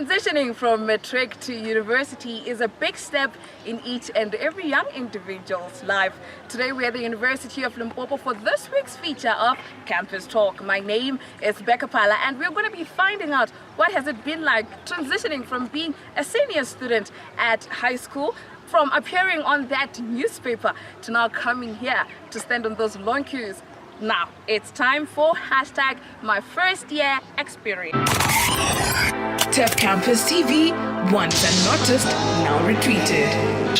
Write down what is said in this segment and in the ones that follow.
Transitioning from matric to university is a big step in each and every young individual's life. Today we're at the University of Limpopo for this week's feature of Campus Talk. My name is Becca Phala and we're going to be finding out what has it been like transitioning from being a senior student at high school, from appearing on that newspaper to now coming here to stand on those long queues. Now it's time for hashtag my first year experience. TEF Campus TV, once unnoticed, now retweeted.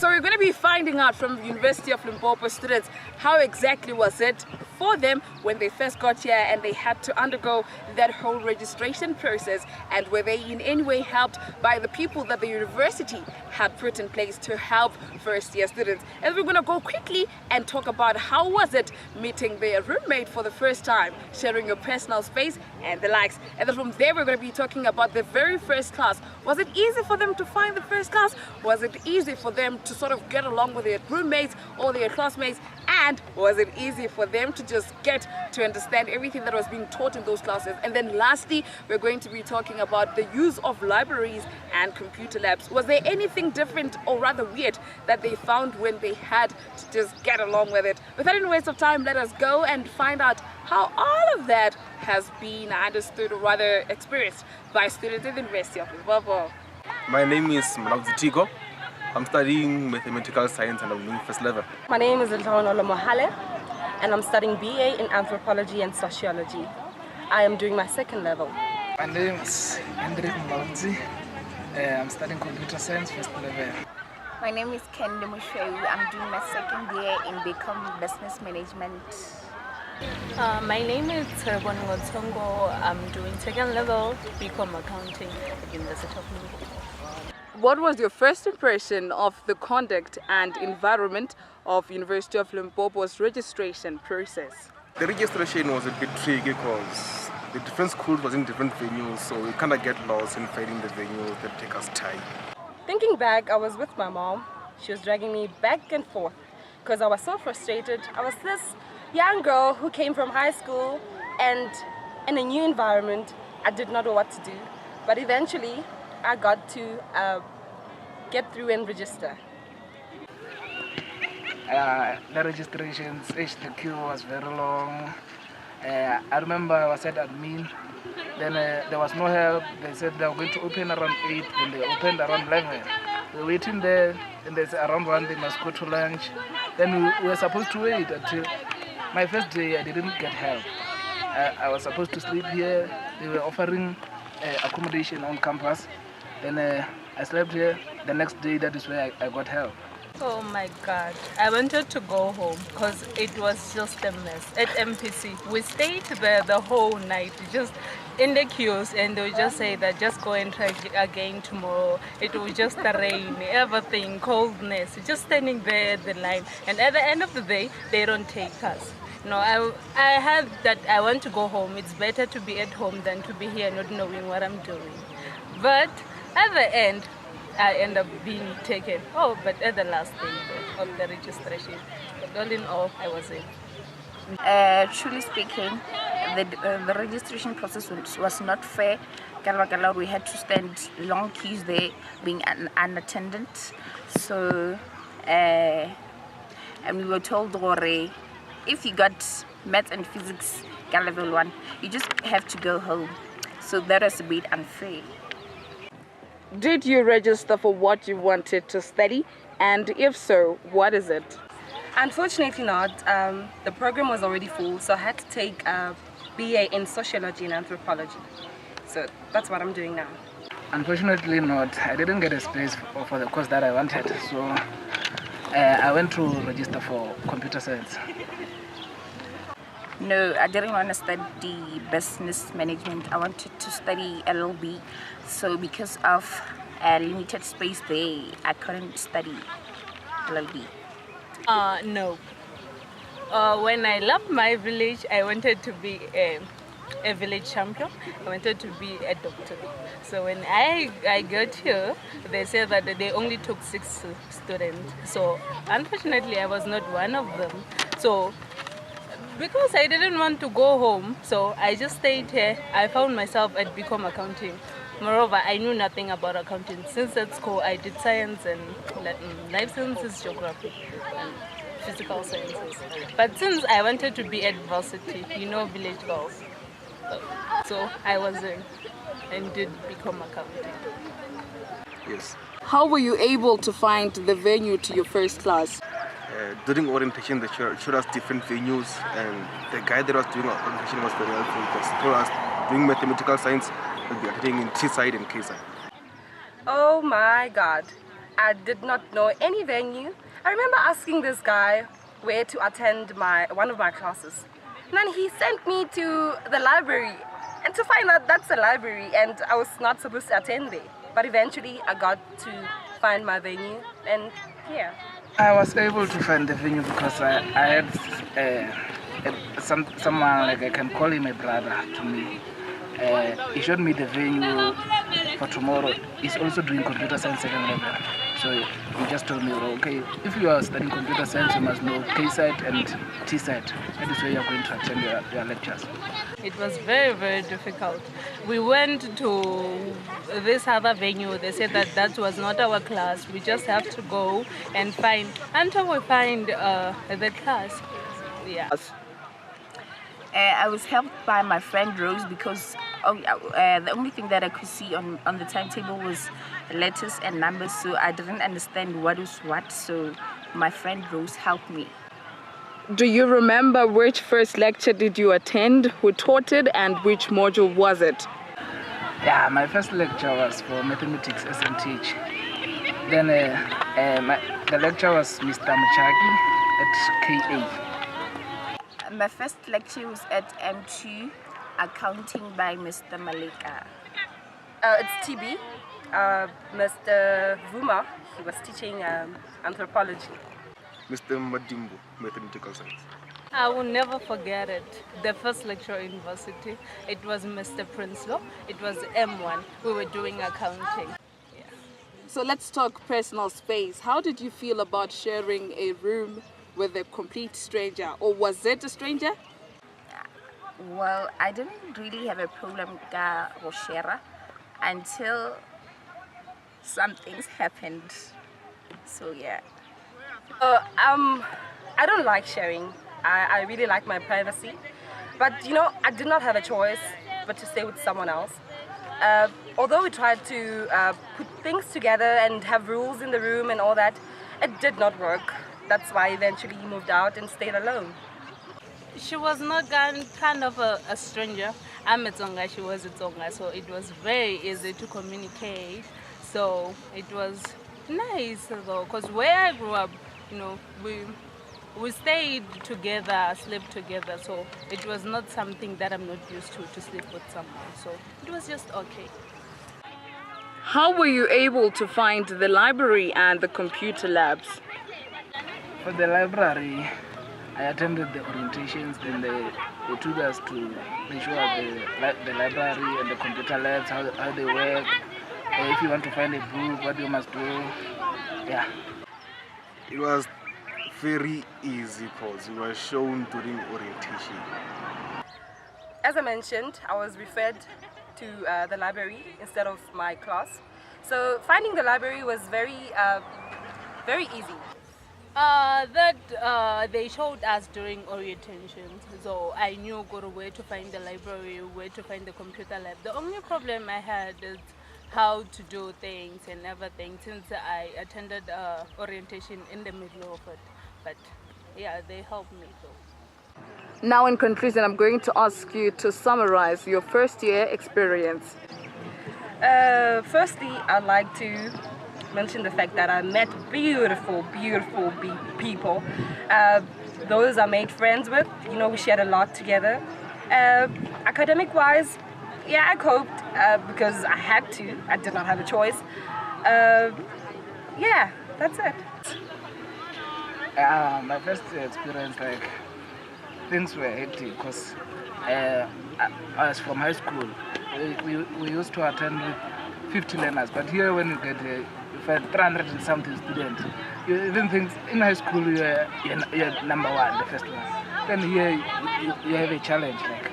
So we're going to be finding out from the University of Limpopo students how exactly was it for them when they first got here and they had to undergo that whole registration process, and were they in any way helped by the people that the university had put in place to help first year students. And we're going to go quickly and talk about how was it meeting their roommate for the first time, sharing your personal space and the likes. And then from there we're going to be talking about the very first class. Was it easy for them to find the first class? Was it easy for them to sort of get along with their roommates or their classmates? And was it easy for them to just get to understand everything that was being taught in those classes? And then lastly, we're going to be talking about the use of libraries and computer labs. Was there anything different or rather weird that they found when they had to just get along with it? Without any waste of time, let us go and find out how all of that has been understood or rather experienced by students at the University of Limpopo. My name is Varsity. I'm studying mathematical science and I'm doing first level. My name is Mohale and I'm studying BA in anthropology and sociology. I am doing my second level. My name is Hendrik Mlaudzi. I'm studying computer science first level. My name is Kendi Mushewu. I'm doing my second year in Become Business Management. My name is Terebon Ngotsongo. I'm doing second level Become Accounting at the University of Limpopo. What was your first impression of the conduct and environment of University of Limpopo's registration process? The registration was a bit tricky because the different schools was in different venues, so we kind of get lost in finding the venues that take us time. Thinking back, I was with my mom. She was dragging me back and forth because I was so frustrated. I was this young girl who came from high school and in a new environment, I did not know what to do. But eventually, I got to get through and register. The registrations, the queue was very long. I remember I was at admin, then there was no help. They said they were going to open around 8, then they opened around 11. We were waiting there, and they said around 1 they must go to lunch. Then we were supposed to wait until my first day. I didn't get help. I was supposed to sleep here. They were offering accommodation on campus. Then I slept here. The next day, that is where I got help. Oh my God, I wanted to go home because it was just a mess at MPC. We stayed there the whole night, just in the queues, and they would just say that just go and try again tomorrow. It was just rain, everything, coldness, just standing there at the line. And at the end of the day, they don't take us. No, I had that I want to go home. It's better to be at home than to be here not knowing what I'm doing. But at the end, I end up being taken. Oh, but at the last day of the registration. But all in all, I was in. Truly speaking, the registration process was not fair. We had to stand long queues there, being unattended. So, and we were told, if you got maths and physics level 1, you just have to go home. So that was a bit unfair. Did you register for what you wanted to study? And if so, what is it? Unfortunately not. The program was already full, so I had to take a BA in sociology and anthropology. So that's what I'm doing now. Unfortunately not. I didn't get a space for the course that I wanted, so I went to register for computer science. No, I didn't want to study business management. I wanted to study LLB. So because of a limited space there, I couldn't study LLB. No. When I left my village, I wanted to be a a village champion. I wanted to be a doctor. So when I got here, they said that they only took 6 students. So unfortunately, I was not one of them. So because I didn't want to go home, so I just stayed here. I found myself at BCom accounting. Moreover, I knew nothing about accounting. Since at school, I did science and life sciences, geography, and physical sciences. But since I wanted to be at Varsity, village girls, so I was in and did become accounting. Yes. How were you able to find the venue to your first class? During orientation, they showed us different venues, and the guy that was doing our orientation was very helpful because he told us doing mathematical science, we'll be attending in T-side and K-side. Oh my God, I did not know any venue. I remember asking this guy where to attend one of my classes. And then he sent me to the library, and to find out that's a library and I was not supposed to attend there. But eventually I got to find my venue, and yeah. I was able to find the venue because I had someone, like I can call him a brother to me. He showed me the venue for tomorrow. He's also doing computer science second level. So he just told me, okay, if you are studying computer science, you must know K-side and T-side. That is where you are going to attend your lectures. It was very, very difficult. We went to this other venue. They said that was not our class. We just have to go and find, until we find the class. Yeah. I was helped by my friend Rose because the only thing that I could see on the timetable was letters and numbers, so I didn't understand what was what, so my friend Rose helped me. Do you remember which first lecture did you attend, who taught it, and which module was it? Yeah, my first lecture was for mathematics SMTH. Then the lecture was Mr. Machaki at KA. My first lecture was at M2, accounting by Mr. Malika. It's TB. Mr. Vuma, he was teaching anthropology. Mr. Madimbo, mathematical science. I will never forget it. The first lecture in university, it was Mr. Prinsloo. It was M1. We were doing accounting. Yeah. So let's talk personal space. How did you feel about sharing a room with a complete stranger, or was it a stranger? Well, I didn't really have a problem with Roshera until some things happened. So yeah. I don't like sharing. I really like my privacy. But I did not have a choice but to stay with someone else. Although we tried to put things together and have rules in the room and all that, it did not work. That's why eventually he moved out and stayed alone. She was not kind of a stranger. I'm a Tsonga, she was a Tsonga, so it was very easy to communicate. So it was nice though, because where I grew up, we stayed together, slept together, so it was not something that I'm not used to sleep with someone. So it was just okay. How were you able to find the library and the computer labs? For the library, I attended the orientations, then they took us to make sure the library and the computer labs, how they work. If you want to find a book, what you must do. Yeah. It was very easy because we were shown during orientation. As I mentioned, I was referred to the library instead of my class. So finding the library was very easy. They showed us during orientation, so I knew where to find the library, where to find the computer lab. The only problem I had is how to do things and everything, since I attended orientation in the middle of it. But yeah, they helped me though. Now in conclusion, I'm going to ask you to summarize your first year experience. Firstly, I'd like to mention the fact that I met beautiful people. Those I made friends with. We shared a lot together. Academic wise, yeah, I coped because I had to. I did not have a choice. Yeah, that's it. My first experience, things were hectic because as from high school, we used to attend with 50 learners, but here when you get you find 300 and something students, you even think in high school you're number one, the first one. Then here you have a challenge like,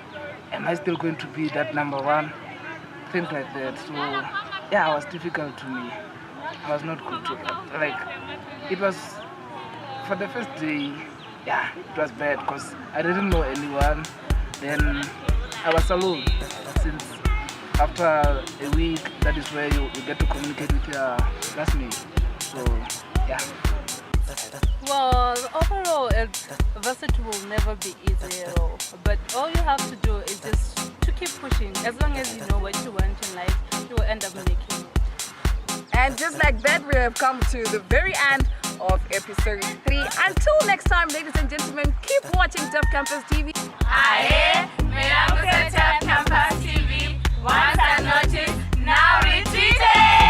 am I still going to be that number one? Things like that. So yeah, it was difficult to me. I was not good to like. It was for the first day. Yeah, it was bad because I didn't know anyone. Then I was alone since after a week. That is where you get to communicate with your classmates. So yeah. Well, overall, varsity will never be easy at all. But all you have to do is just to keep pushing. As long as you know what you want in life, you will end up making it. And just like that, we have come to the very end of episode 3. Until next time, ladies and gentlemen, keep watching Tough Campus TV. Aye, Miracle Tough Campus TV. Once unnoticed, now retweeted.